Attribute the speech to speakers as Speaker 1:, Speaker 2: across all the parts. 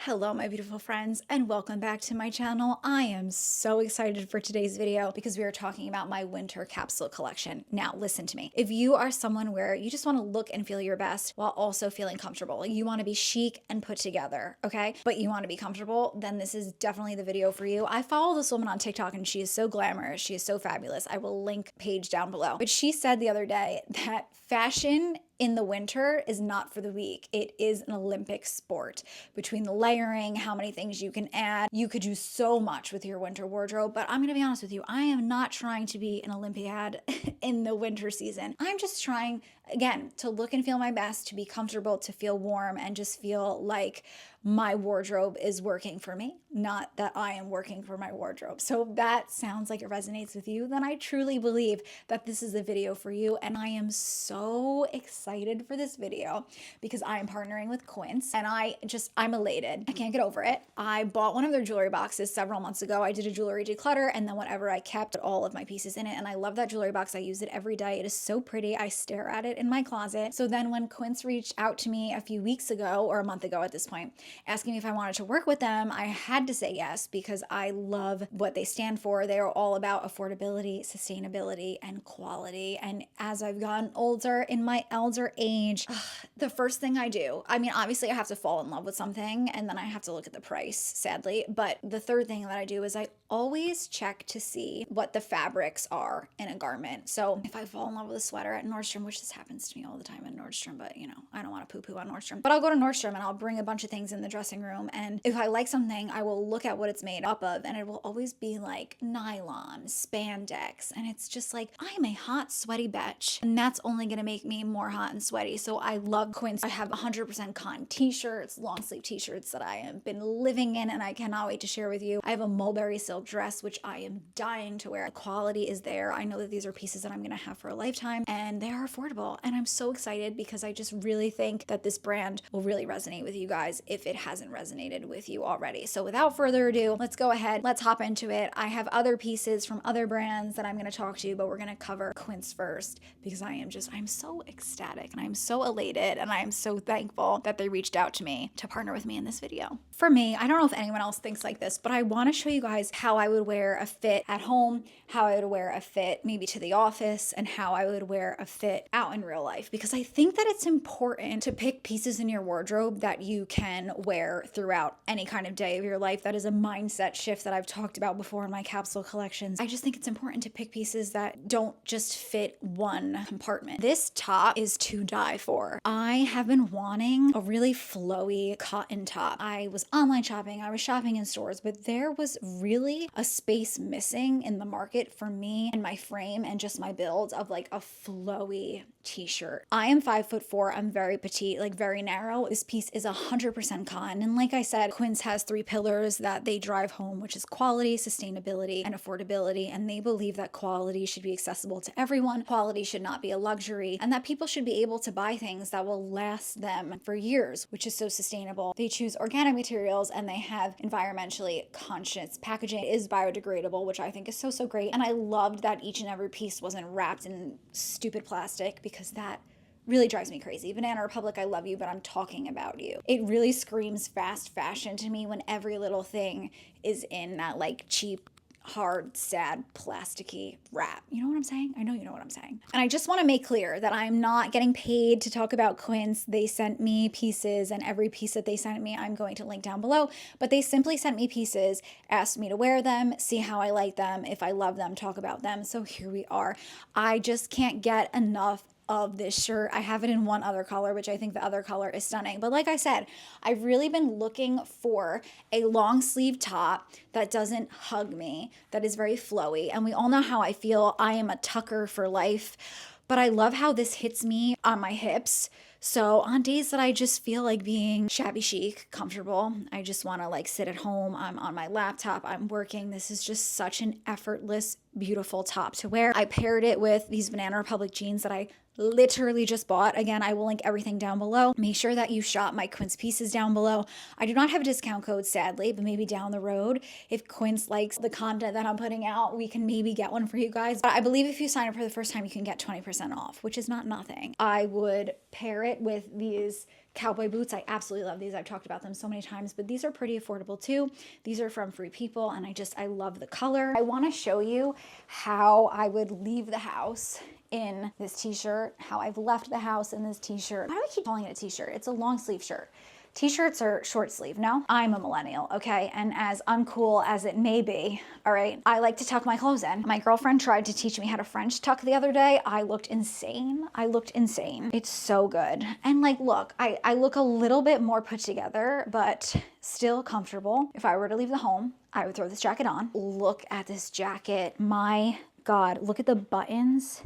Speaker 1: Hello, my beautiful friends, and welcome back to my channel. I am so excited for today's video because we are talking about my winter capsule collection. Now, listen to me. If you are someone where you just want to look and feel your best while also feeling comfortable, you want to be chic and put together, okay? But you want to be comfortable, then this is definitely the video for you. I follow this woman on TikTok and she is so glamorous. She is so fabulous. I will link page down below. But she said the other day that fashion in the winter is not for the weak. It is an Olympic sport. Between the layering, how many things you can add, you could do so much with your winter wardrobe. But I'm gonna be honest with you, I am not trying to be an Olympiad in the winter season. I'm just trying, again, to look and feel my best, to be comfortable, to feel warm, and just feel like my wardrobe is working for me, not that I am working for my wardrobe. So if that sounds like it resonates with you, then I truly believe that this is the video for you. And I am so excited for this video because I am partnering with Quince and I'm elated. I can't get over it. I bought one of their jewelry boxes several months ago. I did a jewelry declutter and then whatever I kept all of my pieces in it. And I love that jewelry box. I use it every day. It is so pretty. I stare at it in my closet. So then when Quince reached out to me a few weeks ago or a month ago at this point, asking me if I wanted to work with them, I had to say yes because I love what they stand for. They are all about affordability, sustainability, and quality. And as I've gotten older in my elder age, the first thing I do, I mean, obviously I have to fall in love with something and then I have to look at the price, sadly. But the third thing that I do is I always check to see what the fabrics are in a garment. So if I fall in love with a sweater at Nordstrom, which this happens to me all the time at Nordstrom, but you know, I don't want to poo-poo on Nordstrom, but I'll go to Nordstrom and I'll bring a bunch of things in the dressing room. And if I like something, I will look at what it's made up of and it will always be like nylon, spandex. And it's just like, I am a hot, sweaty bitch. And that's only going to make me more hot and sweaty. So I love Quince. I have 100% cotton t-shirts, long sleeve t-shirts that I have been living in and I cannot wait to share with you. I have a mulberry silk dress, which I am dying to wear. The quality is there. I know that these are pieces that I'm going to have for a lifetime and they are affordable. And I'm so excited because I just really think that this brand will really resonate with you guys if it hasn't resonated with you already. So without further ado, let's go ahead. Let's hop into it. I have other pieces from other brands that I'm going to talk to you, but we're going to cover Quince first because I'm so ecstatic and I'm so elated and I am so thankful that they reached out to me to partner with me in this video. For me, I don't know if anyone else thinks like this, but I want to show you guys how I would wear a fit at home, how I would wear a fit maybe to the office, and how I would wear a fit out in real life because I think that it's important to pick pieces in your wardrobe that you can wear throughout any kind of day of your life. That is a mindset shift that I've talked about before in my capsule collections. I just think it's important to pick pieces that don't just fit one compartment. This top is to die for. I have been wanting a really flowy cotton top. I was online shopping, I was shopping in stores, but there was really a space missing in the market for me and my frame and just my build of like a flowy t-shirt. I am 5'4". I'm very petite, like very narrow. This piece is 100% cotton. And like I said, Quince has 3 pillars that they drive home, which is quality, sustainability, and affordability. And they believe that quality should be accessible to everyone. Quality should not be a luxury and that people should be able to buy things that will last them for years, which is so sustainable. They choose organic materials and they have environmentally conscious packaging. It is biodegradable, which I think is so great. And I loved that each and every piece wasn't wrapped in stupid plastic because that really drives me crazy. Banana Republic, I love you, but I'm talking about you. It really screams fast fashion to me when every little thing is in that like cheap, hard, sad, plasticky wrap. You know what I'm saying? I know you know what I'm saying. And I just want to make clear that I'm not getting paid to talk about Quince. They sent me pieces and every piece that they sent me, I'm going to link down below, but they simply sent me pieces, asked me to wear them, see how I like them, if I love them, talk about them. So here we are. I just can't get enough of this shirt. I have it in one other color, which I think the other color is stunning. But like I said, I've really been looking for a long sleeve top that doesn't hug me, that is very flowy. And we all know how I feel. I am a tucker for life, but I love how this hits me on my hips. So on days that I just feel like being shabby chic, comfortable, I just want to like sit at home, I'm on my laptop, I'm working. This is just such an effortless, beautiful top to wear. I paired it with these Banana Republic jeans that I literally just bought. Again, I will link everything down below. Make sure that you shop my Quince pieces down below. I do not have a discount code, sadly, but maybe down the road, if Quince likes the content that I'm putting out, we can maybe get one for you guys. But I believe if you sign up for the first time, you can get 20% off, which is not nothing. I would pair it with these cowboy boots. I absolutely love these. I've talked about them so many times, but these are pretty affordable too. These are from Free People, and I love the color. I want to show you how I would leave the house in this t-shirt, how I've left the house in this t-shirt. Why do I keep calling it a t-shirt? It's a long sleeve shirt. T-shirts are short sleeve. No, I'm a millennial, okay? And as uncool as it may be, all right, I like to tuck my clothes in. My girlfriend tried to teach me how to French tuck the other day. I looked insane. It's so good. And like, look, I look a little bit more put together, but still comfortable. If I were to leave the home, I would throw this jacket on. Look at this jacket. My God, look at the buttons.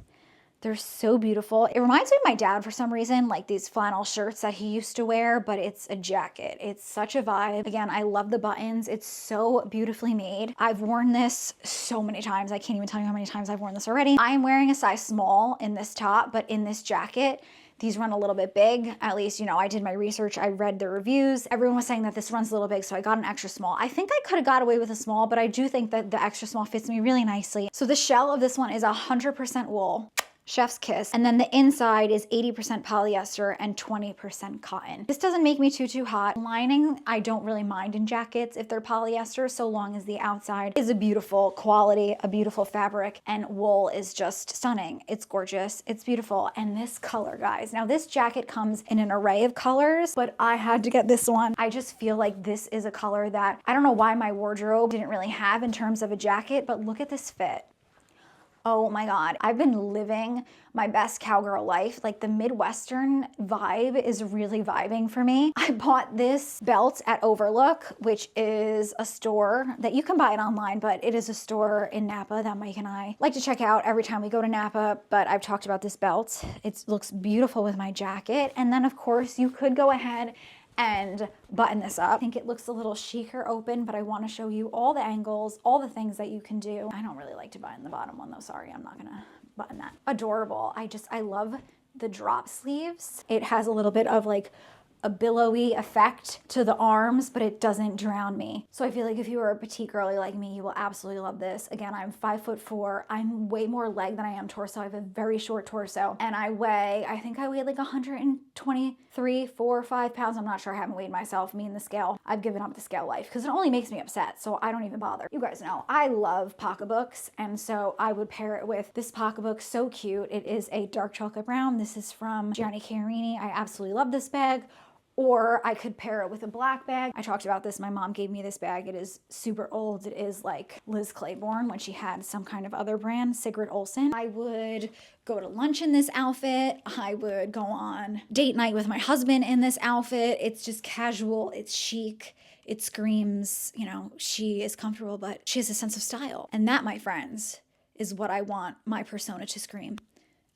Speaker 1: They're so beautiful. It reminds me of my dad for some reason, like these flannel shirts that he used to wear, but it's a jacket. It's such a vibe. Again, I love the buttons. It's so beautifully made. I've worn this so many times. I can't even tell you how many times I've worn this already. I'm wearing a size small in this top, but in this jacket, these run a little bit big. At least, you know, I did my research. I read the reviews. Everyone was saying that this runs a little big, so I got an extra small. I think I could have got away with a small, but I do think that the extra small fits me really nicely. So the shell of this one is 100% wool. Chef's kiss. And then the inside is 80% polyester and 20% cotton. This doesn't make me too hot. Lining, I don't really mind in jackets if they're polyester, so long as the outside is a beautiful quality, a beautiful fabric, and wool is just stunning. It's gorgeous. It's beautiful. And this color, guys. Now this jacket comes in an array of colors, but I had to get this one. I just feel like this is a color that I don't know why my wardrobe didn't really have in terms of a jacket, but look at this fit. Oh my God, I've been living my best cowgirl life. Like the Midwestern vibe is really vibing for me. I bought this belt at Overlook, which is a store that you can buy it online, but it is a store in Napa that Mike and I like to check out every time we go to Napa. But I've talked about this belt. It looks beautiful with my jacket. And then of course you could go ahead and button this up. I think it looks a little chicer open, but I want to show you all the angles, all the things that you can do. I don't really like to button the bottom one though. Sorry, I'm not gonna button that. Adorable. I love the drop sleeves. It has a little bit of like a billowy effect to the arms, but it doesn't drown me. So I feel like if you are a petite girly like me, you will absolutely love this. Again, I'm 5'4". I'm way more leg than I am torso. I have a very short torso, and I think I weigh like 123, 4, 5 pounds. I'm not sure. I haven't weighed myself. Me and the scale. I've given up the scale life because it only makes me upset. So I don't even bother. You guys know I love pocketbooks, and so I would pair it with this pocketbook. So cute. It is a dark chocolate brown. This is from Gianni Chiarini. I absolutely love this bag. Or I could pair it with a black bag. I talked about this. My mom gave me this bag. It is super old. It is like Liz Claiborne when she had some kind of other brand, Sigrid Olsen. I would go to lunch in this outfit. I would go on date night with my husband in this outfit. It's just casual. It's chic. It screams, you know, she is comfortable, but she has a sense of style. And that, my friends, is what I want my persona to scream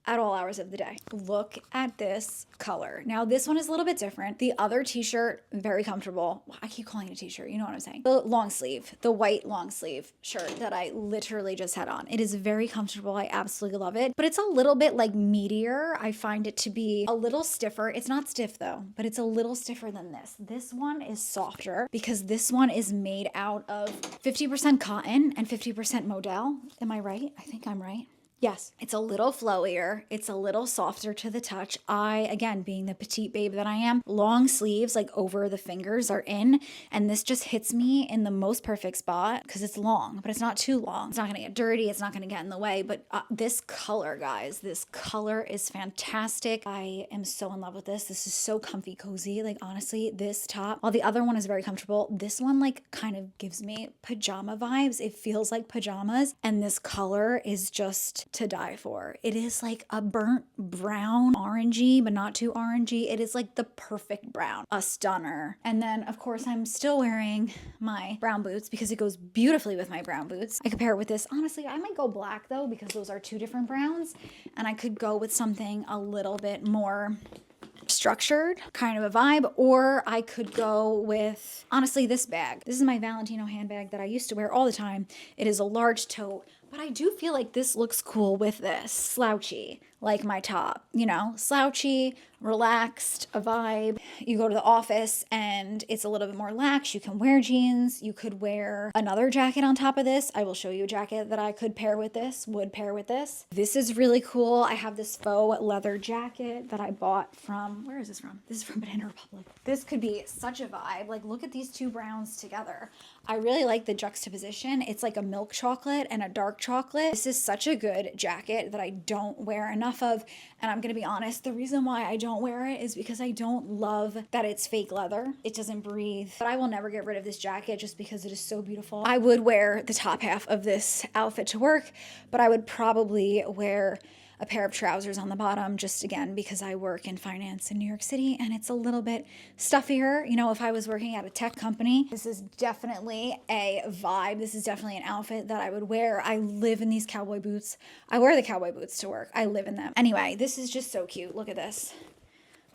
Speaker 1: at all hours of the day. Look at this color. Now this one is a little bit different. The other t-shirt, very comfortable. I keep calling it a t-shirt, you know what I'm saying. The long sleeve, the white long sleeve shirt that I literally just had on. It is very comfortable. I absolutely love it, but it's a little bit like meatier. I find it to be a little stiffer. It's not stiff though, but it's a little stiffer than this. This one is softer because this one is made out of 50% cotton and 50% Modal. Am I right? I think I'm right. Yes, it's a little flowier. It's a little softer to the touch. Again, being the petite babe that I am, long sleeves like over the fingers are in, and this just hits me in the most perfect spot because it's long, but it's not too long. It's not gonna get dirty. It's not gonna get in the way, but this color, guys, this color is fantastic. I am so in love with this. This is so comfy, cozy. Like honestly, this top, while the other one is very comfortable, this one like kind of gives me pajama vibes. It feels like pajamas, and this color is just to die for. It is like a burnt brown, orangey, but not too orangey. It is like the perfect brown, a stunner. And then of course I'm still wearing my brown boots because it goes beautifully with my brown boots. I could pair it with this. Honestly, I might go black though because those are two different browns, and I could go with something a little bit more structured, kind of a vibe, or I could go with, honestly, this bag. This is my Valentino handbag that I used to wear all the time. It is a large tote, But I do feel like this looks cool with this. Slouchy, like my top, you know, slouchy, relaxed, a vibe. You go to the office and it's a little bit more lax. You can wear jeans. You could wear another jacket on top of this. I will show you a jacket that I could pair with this, would pair with this. This is really cool. I have this faux leather jacket that I bought from, where is this from? This is from Banana Republic. This could be such a vibe. Like, look at these two browns together. I really like the juxtaposition. It's like a milk chocolate and a dark chocolate. This is such a good jacket that I don't wear enough of. And I'm gonna be honest, the reason why I don't wear it is because I don't love that it's fake leather. It doesn't breathe. But I will never get rid of this jacket just because it is so beautiful. I would wear the top half of this outfit to work, but I would probably wear a pair of trousers on the bottom, just again, because I work in finance in New York City and it's a little bit stuffier. You know, if I was working at a tech company, this is definitely a vibe. This is definitely an outfit that I would wear. I live in these cowboy boots. I wear the cowboy boots to work. I live in them. Anyway, this is just so cute. Look at this.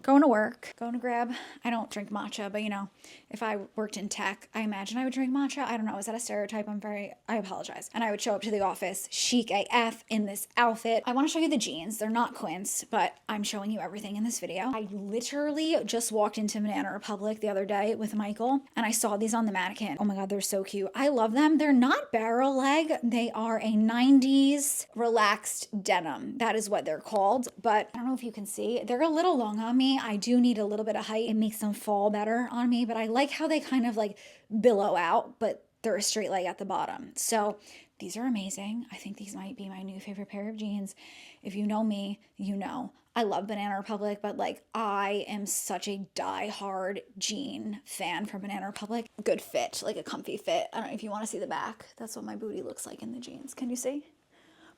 Speaker 1: Going to work, going to grab, I don't drink matcha, but you know, if I worked in tech, I imagine I would drink matcha. I don't know, is that a stereotype? I apologize. And I would show up to the office, chic AF in this outfit. I want to show you the jeans. They're not Quince, but I'm showing you everything in this video. I literally just walked into Banana Republic the other day with Michael and I saw these on the mannequin. Oh my God, they're so cute. I love them. They're not barrel leg. They are a 90s relaxed denim. That is what they're called, but I don't know if you can see. They're a little long on me. I do need a little bit of height. It makes them fall better on me, but I like how they kind of like billow out, but they're a straight leg at the bottom. So these are amazing. I think these might be my new favorite pair of jeans. If you know me, you know I love Banana Republic, but like I am such a die-hard jean fan from Banana Republic. Good fit, like a comfy fit. I don't know if you want to see the back. That's what my booty looks like in the jeans. Can you see?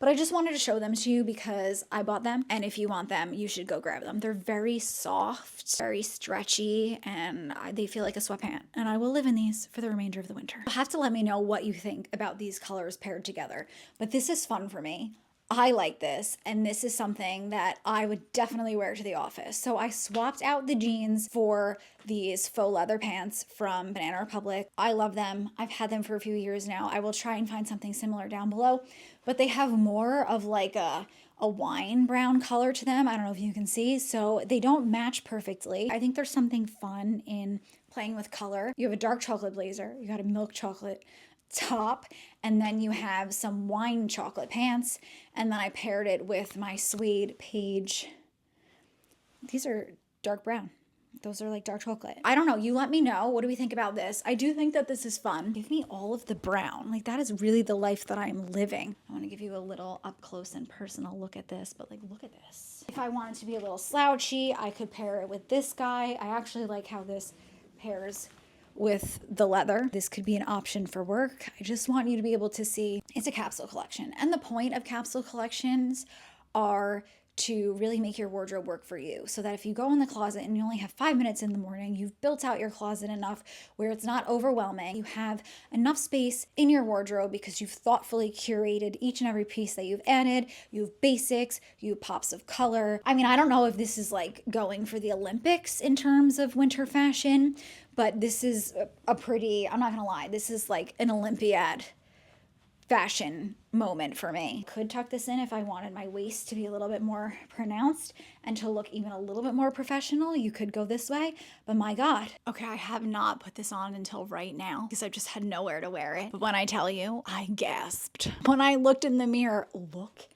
Speaker 1: But I just wanted to show them to you because I bought them. And if you want them, you should go grab them. They're very soft, very stretchy, and they feel like a sweatpant. And I will live in these for the remainder of the winter. You'll have to let me know what you think about these colors paired together. But this is fun for me. I like this, and this is something that I would definitely wear to the office. So I swapped out the jeans for these faux leather pants from Banana Republic. I love them. I've had them for a few years now. I will try and find something similar down below, but they have more of like a wine brown color to them. I don't know if you can see, so they don't match perfectly. I think there's something fun in playing with color. You have a dark chocolate blazer, you got a milk chocolate top, and then you have some wine chocolate pants, and then I paired it with my suede Page. These are dark brown. Those are like dark chocolate. I don't know. You let me know. What do we think about this? I do think that this is fun. Give me all of the brown. Like that is really the life that I'm living. I want to give you a little up close and personal look at this, but like look at this. If I wanted to be a little slouchy, I could pair it with this guy. I actually like how this pairs with the leather. This could be an option for work. I just want you to be able to see it's a capsule collection. And the point of capsule collections are to really make your wardrobe work for you, so that if you go in the closet and you only have 5 minutes in the morning, you've built out your closet enough where it's not overwhelming. You have enough space in your wardrobe because you've thoughtfully curated each and every piece that you've added. You have basics, you have pops of color. I mean, I don't know if this is like going for the Olympics in terms of winter fashion, but this is a pretty, I'm not gonna lie, this is like an Olympiad fashion moment for me. Could tuck this in if I wanted my waist to be a little bit more pronounced and to look even a little bit more professional. You could go this way, but my God. Okay, I have not put this on until right now because I've just had nowhere to wear it. But when I tell you, I gasped. When I looked in the mirror, look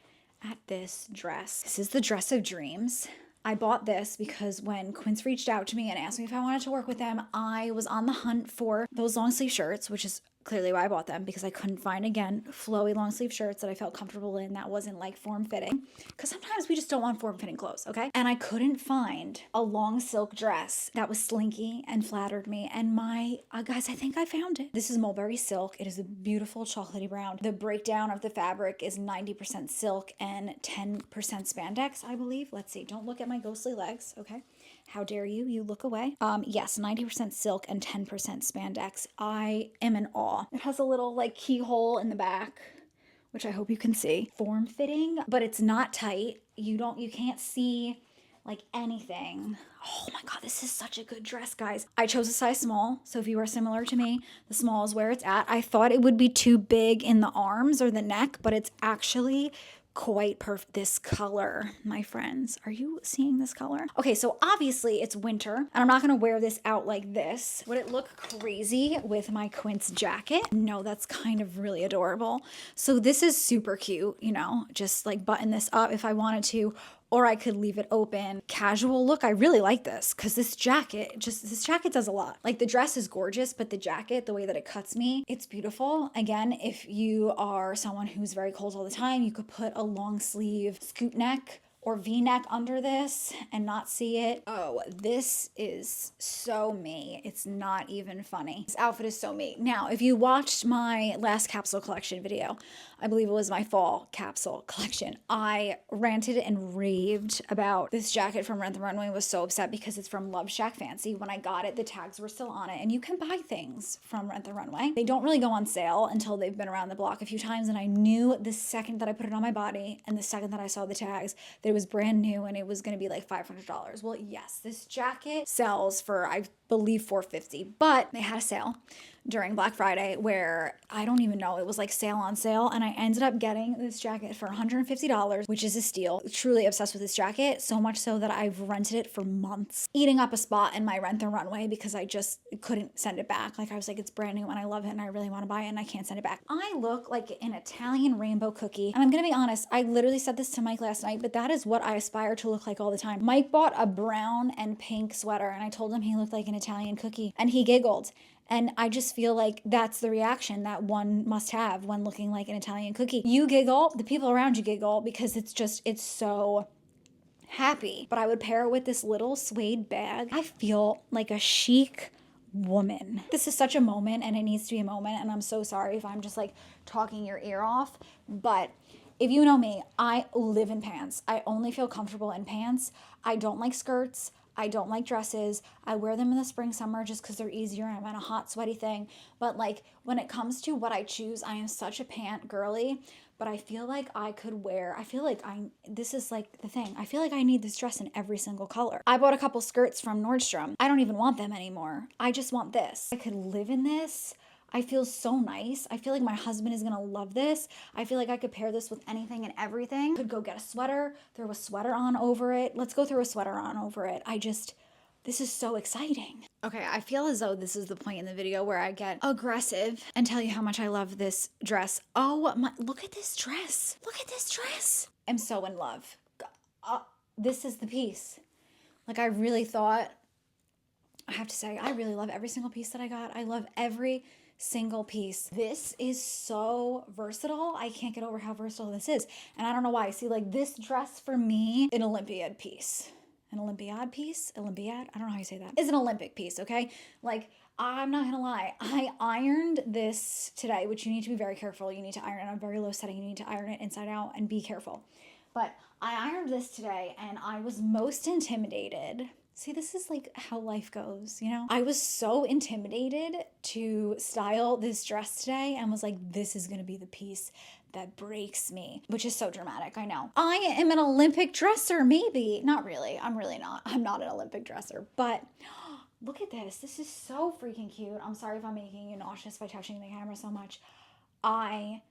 Speaker 1: at this dress. This is the dress of dreams. I bought this because when Quince reached out to me and asked me if I wanted to work with them, I was on the hunt for those long sleeve shirts, which is clearly why I bought them, because I couldn't find, again, flowy long sleeve shirts that I felt comfortable in that wasn't like form fitting, because sometimes we just don't want form fitting clothes, okay? And I couldn't find a long silk dress that was slinky and flattered me, and guys, I think I found it. This is mulberry silk. It is a beautiful chocolatey brown. The breakdown of the fabric is 90% silk and 10% spandex, I believe. Let's see, don't look at my ghostly legs, okay? How dare you? You look away. Yes, 90% silk and 10% spandex. I am in awe. It has a little like keyhole in the back, which I hope you can see. Form fitting, but it's not tight. You can't see like anything. Oh my God, this is such a good dress, guys. I chose a size small. So if you are similar to me, the small is where it's at. I thought it would be too big in the arms or the neck, but it's actually quite perfect. This color, my friends, are you seeing this color? Okay, so obviously it's winter and I'm not gonna wear this out like this. Would it look crazy with my Quince jacket? No, that's kind of really adorable. So this is super cute, you know, just like button this up if I wanted to, or I could leave it open. Casual look. I really like this because this jacket does a lot. Like the dress is gorgeous, but the jacket, the way that it cuts me, it's beautiful. Again, if you are someone who's very cold all the time, you could put a long sleeve scoop neck or V-neck under this and not see it. Oh, this is so me. It's not even funny. This outfit is so me. Now, if you watched my last capsule collection video, I believe it was my fall capsule collection, I ranted and raved about this jacket from Rent the Runway. I was so upset because it's from Love Shack Fancy. When I got it, the tags were still on it, and you can buy things from Rent the Runway. They don't really go on sale until they've been around the block a few times, and I knew the second that I put it on my body and the second that I saw the tags that it was brand new and it was going to be like $500. Well, yes, this jacket sells for, I believe, $450, but they had a sale during Black Friday where I don't even know, it was like sale on sale, and I ended up getting this jacket for $150, which is a steal. Truly obsessed with this jacket, so much so that I've rented it for months, eating up a spot in my Rent the Runway because I just couldn't send it back. Like I was like, it's brand new and I love it and I really want to buy it and I can't send it back. I look like an Italian rainbow cookie, and I'm gonna be honest, I literally said this to Mike last night, but that is what I aspire to look like all the time. Mike bought a brown and pink sweater and I told him he looked like an Italian cookie and he giggled. And I just feel like that's the reaction that one must have when looking like an Italian cookie. You giggle, the people around you giggle because it's so happy. But I would pair it with this little suede bag. I feel like a chic woman. This is such a moment and it needs to be a moment. And I'm so sorry if I'm just like talking your ear off. But if you know me, I live in pants. I only feel comfortable in pants. I don't like skirts. I don't like dresses. I wear them in the spring, summer just because they're easier. I'm on a hot, sweaty thing. But like when it comes to what I choose, I am such a pant girly. But I feel like I could wear, this is like the thing. I feel like I need this dress in every single color. I bought a couple skirts from Nordstrom. I don't even want them anymore. I just want this. I could live in this. I feel so nice. I feel like my husband is gonna love this. I feel like I could pair this with anything and everything. Could go get a sweater, throw a sweater on over it. Let's go throw a sweater on over it. This is so exciting. Okay, I feel as though this is the point in the video where I get aggressive and tell you how much I love this dress. Oh my, look at this dress. Look at this dress. I'm so in love. This is the piece. Like I really thought, I have to say, I really love every single piece that I got. I love every single piece. This is so versatile. I can't get over how versatile this is. And I don't know why. See, like this dress for me, an Olympiad piece. An Olympiad piece? Olympiad? I don't know how you say that. Is an Olympic piece, okay? Like, I'm not gonna lie. I ironed this today, which you need to be very careful. You need to iron it on a very low setting. You need to iron it inside out and be careful. But I ironed this today and I was most intimidated. See, this is like how life goes, you know? I was so intimidated to style this dress today and was like, this is gonna be the piece that breaks me, which is so dramatic, I know. I am an Olympic dresser, maybe. Not really, I'm really not. I'm not an Olympic dresser, but look at this. This is so freaking cute. I'm sorry if I'm making you nauseous by touching the camera so much. I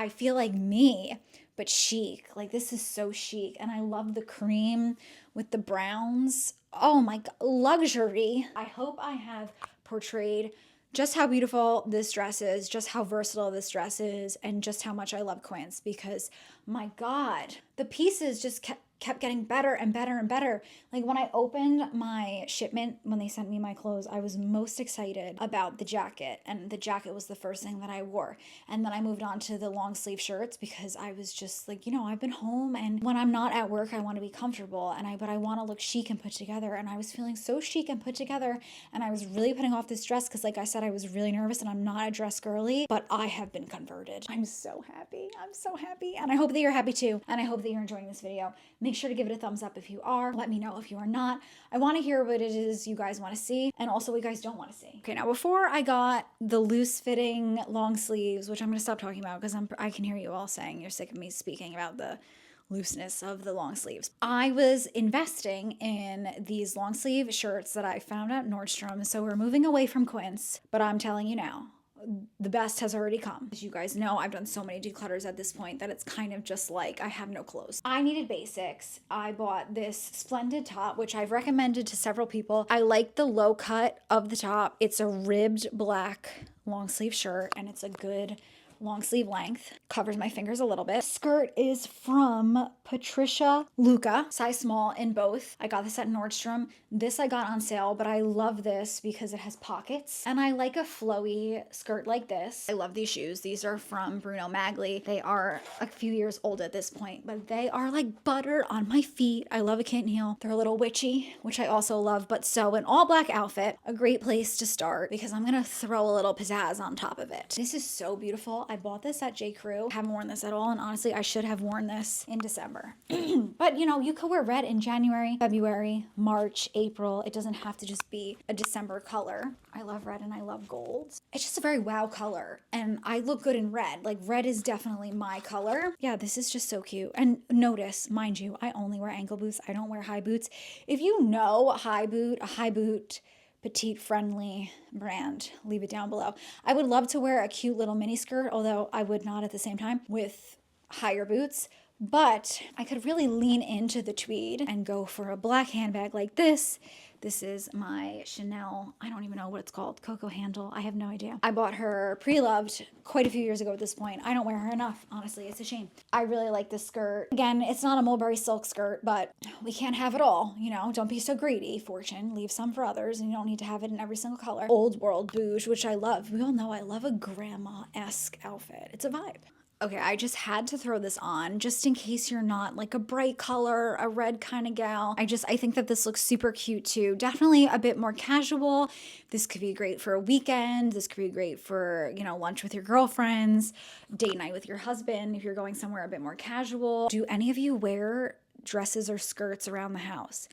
Speaker 1: feel like me, but chic. Like this is so chic. And I love the cream with the browns. Oh my God, luxury. I hope I have portrayed just how beautiful this dress is, just how versatile this dress is, and just how much I love Quince because my God, the pieces just kept getting better and better and better. Like when I opened my shipment, when they sent me my clothes, I was most excited about the jacket, and the jacket was the first thing that I wore. And then I moved on to the long sleeve shirts because I was just like, you know, I've been home and when I'm not at work, I want to be comfortable but I want to look chic and put together. And I was feeling so chic and put together, and I was really putting off this dress because like I said, I was really nervous and I'm not a dress girly, but I have been converted. I'm so happy. I'm so happy. And I hope that you're happy too. And I hope that you're enjoying this video. Make sure to give it a thumbs up if you are. Let me know if you are not. I want to hear what it is you guys want to see and also what you guys don't want to see. Okay, now before I got the loose fitting long sleeves, which I'm going to stop talking about because I can hear you all saying you're sick of me speaking about the looseness of the long sleeves. I was investing in these long sleeve shirts that I found at Nordstrom. So we're moving away from Quince, but I'm telling you now, the best has already come. As you guys know, I've done so many declutters at this point that it's kind of just like I have no clothes. I needed basics. I bought this splendid top, which I've recommended to several people. I like the low cut of the top. It's a ribbed black long sleeve shirt and it's a good long sleeve length, covers my fingers a little bit. Skirt is from Patricia Luca, size small in both. I got this at Nordstrom. This I got on sale, but I love this because it has pockets and I like a flowy skirt like this. I love these shoes. These are from Bruno Magli. They are a few years old at this point, but they are like butter on my feet. I love a kitten heel. They're a little witchy, which I also love, but so an all black outfit, a great place to start because I'm gonna throw a little pizzazz on top of it. This is so beautiful. I bought this at J. Crew. Haven't worn this at all, and honestly, I should have worn this in December. But you know, you could wear red in January, February, March, April. It doesn't have to just be a December color. I love red and I love gold. It's just a very wow color, and I look good in red. Like red is definitely my color. Yeah, this is just so cute. And notice, mind you, I only wear ankle boots. I don't wear high boots. If you know a high boot, Petite-friendly brand, leave it down below. I would love to wear a cute little mini skirt, although I would not at the same time, with higher boots. But I could really lean into the tweed and go for a black handbag like this. This is my Chanel, I don't even know what it's called, Coco handle. I have no idea. I bought her pre-loved quite a few years ago at this point. I don't wear her enough, honestly. It's a shame. I really like this skirt. Again, it's not a mulberry silk skirt, but we can't have it all. You know, don't be so greedy, Fortune. Leave some for others, and you don't need to have it in every single color. Old World Bouge, which I love. We all know I love a grandma-esque outfit. It's a vibe. Okay, I just had to throw this on just in case you're not like a bright color, a red kind of gal. I think that this looks super cute too. Definitely a bit more casual. This could be great for a weekend. This could be great for, you know, lunch with your girlfriends, date night with your husband if you're going somewhere a bit more casual. Do any of you wear dresses or skirts around the house?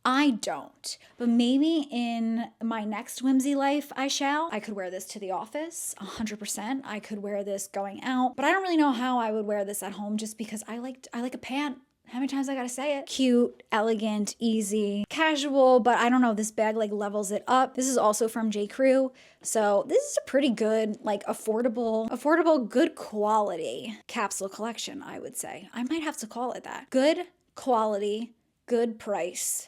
Speaker 1: I don't, but maybe in my next whimsy life I shall. I could wear this to the office, 100%. I could wear this going out, but I don't really know how I would wear this at home just because I like a pant. How many times I gotta say it? Cute, elegant, easy, casual, but I don't know, this bag like levels it up. This is also from J. Crew, so this is a pretty good, like affordable, good quality capsule collection, I would say. I might have to call it that. Good quality, good price.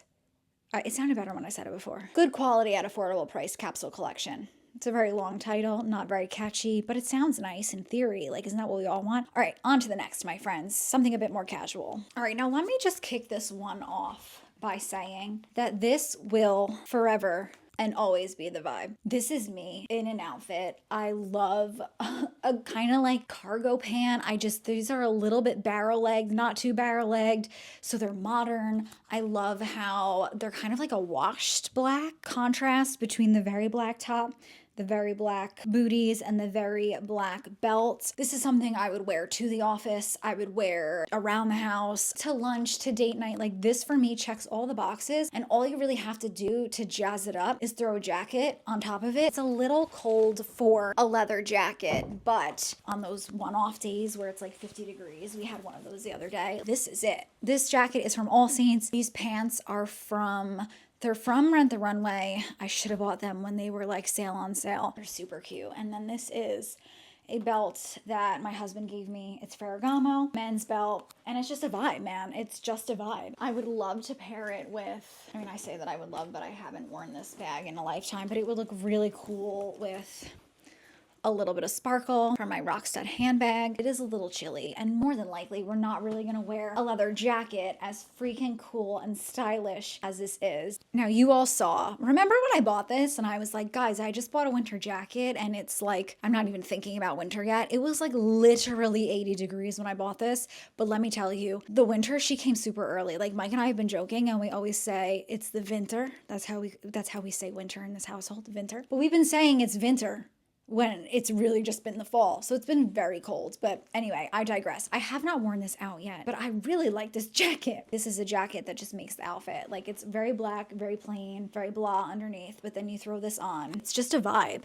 Speaker 1: It sounded better when I said it before. Good quality at affordable price capsule collection. It's a very long title, not very catchy, but it sounds nice in theory. Like, isn't that what we all want? All right, on to the next, my friends. Something a bit more casual. All right, now let me just kick this one off by saying that this will forever and always be the vibe. This is me in an outfit. I love a kind of like cargo pant. These are a little bit barrel-legged, not too barrel-legged, so they're modern. I love how they're kind of like a washed black contrast between the very black top, the very black booties, and the very black belt. This is something I would wear to the office. I would wear around the house, to lunch, to date night. Like this for me checks all the boxes, and all you really have to do to jazz it up is throw a jacket on top of it. It's a little cold for a leather jacket, but on those one-off days where it's like 50 degrees, we had one of those the other day. This is it. This jacket is from All Saints. These pants are they're from Rent the Runway. I should have bought them when they were like sale on sale. They're super cute. And then this is a belt that my husband gave me. It's Ferragamo, men's belt, and it's just a vibe, man. It's just a vibe. I would love to pair it with, I say that I would love, but I haven't worn this bag in a lifetime, but it would look really cool with a little bit of sparkle from my Rockstud handbag. It is a little chilly, and more than likely we're not really gonna wear a leather jacket as freaking cool and stylish as this is. Now you all remember when I bought this and I was like, guys, I just bought a winter jacket and it's like, I'm not even thinking about winter yet. It was like literally 80 degrees when I bought this, but let me tell you, the winter, she came super early. Like Mike and I have been joking and we always say it's the winter. That's how we say winter in this household, winter. But we've been saying it's winter when it's really just been the fall. So it's been very cold. But anyway, I digress. I have not worn this out yet, but I really like this jacket. This is a jacket that just makes the outfit. Like, it's very black, very plain, very blah underneath, but then you throw this on. It's just a vibe.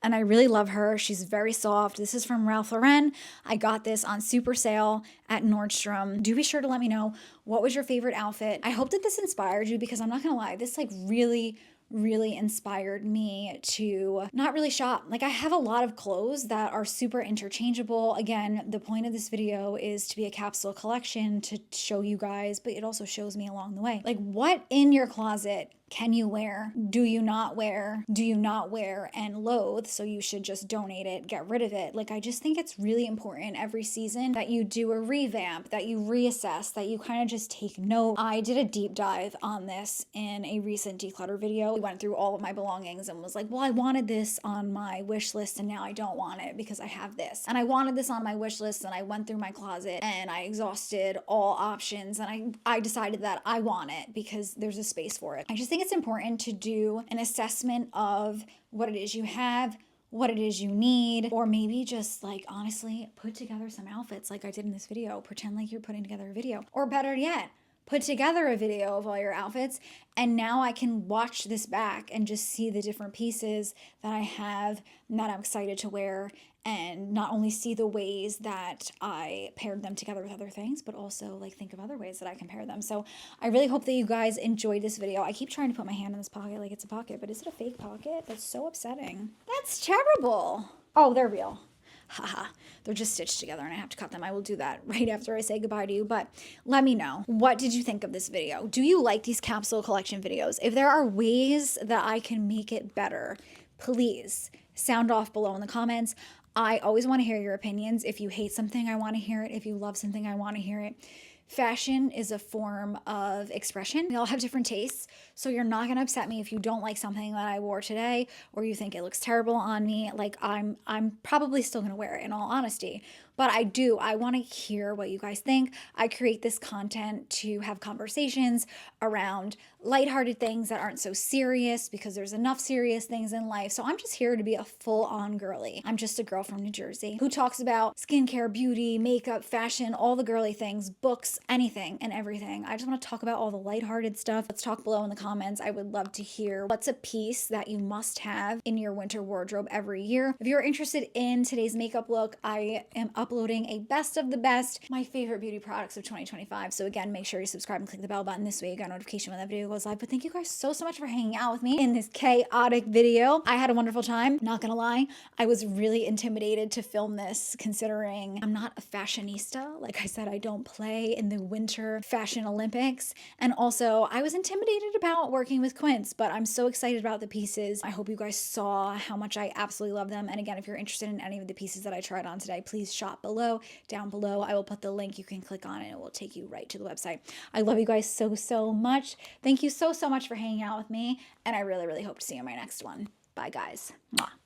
Speaker 1: And I really love her. She's very soft. This is from Ralph Lauren. I got this on super sale at Nordstrom. Do be sure to let me know, what was your favorite outfit? I hope that this inspired you, because I'm not gonna lie, this like really inspired me to not really shop. Like, I have a lot of clothes that are super interchangeable. Again, the point of this video is to be a capsule collection to show you guys, but it also shows me along the way. Like, what in your closet can you wear? Do you not wear? Do you not wear and loathe? So you should just donate it, get rid of it. Like, I just think it's really important every season that you do a revamp, that you reassess, that you kind of just take note. I did a deep dive on this in a recent declutter video. I went through all of my belongings and was like, well, I wanted this on my wish list and now I don't want it because I have this. And I wanted this on my wish list, and I went through my closet and I exhausted all options, and I decided that I want it because there's a space for it. I just think it's important to do an assessment of what it is you have, what it is you need, or maybe just like honestly put together some outfits like I did in this video. Pretend like you're putting together a video, or better yet, put together a video of all your outfits, and now I can watch this back and just see the different pieces that I have and that I'm excited to wear, and not only see the ways that I paired them together with other things, but also like think of other ways that I can pair them. So I really hope that you guys enjoyed this video. I keep trying to put my hand in this pocket like it's a pocket, but is it a fake pocket? That's so upsetting. That's terrible. Oh, they're real. Haha, they're just stitched together and I have to cut them. I will do that right after I say goodbye to you. But let me know, what did you think of this video? Do you like these capsule collection videos? If there are ways that I can make it better, please sound off below in the comments. I always want to hear your opinions. If you hate something, I want to hear it. If you love something, I want to hear it. Fashion is a form of expression. We all have different tastes, so you're not gonna upset me if you don't like something that I wore today, or you think it looks terrible on me. Like, I'm probably still gonna wear it, in all honesty. But I want to hear what you guys think. I create this content to have conversations around lighthearted things that aren't so serious, because there's enough serious things in life. So I'm just here to be a full-on girly. I'm just a girl from New Jersey who talks about skincare, beauty, makeup, fashion, all the girly things, books, anything and everything. I just want to talk about all the lighthearted stuff. Let's talk below in the comments. I would love to hear what's a piece that you must have in your winter wardrobe every year. If you're interested in today's makeup look, I am uploading a best of the best, my favorite beauty products of 2025. So again, make sure you subscribe and click the bell button. This way you get a notification when that video goes live. But thank you guys so much for hanging out with me in this chaotic video. I had a wonderful time, not gonna lie. I was really intimidated to film this, considering I'm not a fashionista. Like I said, I don't play in the Winter Fashion Olympics. And also I was intimidated about working with Quince, but I'm so excited about the pieces. I hope you guys saw how much I absolutely love them. And again, if you're interested in any of the pieces that I tried on today, please shop down below. I will put the link. You can click on it. It will take you right to the website. I love you guys so much. Thank you so much for hanging out with me. And I really hope to see you in my next one. Bye guys. Mwah.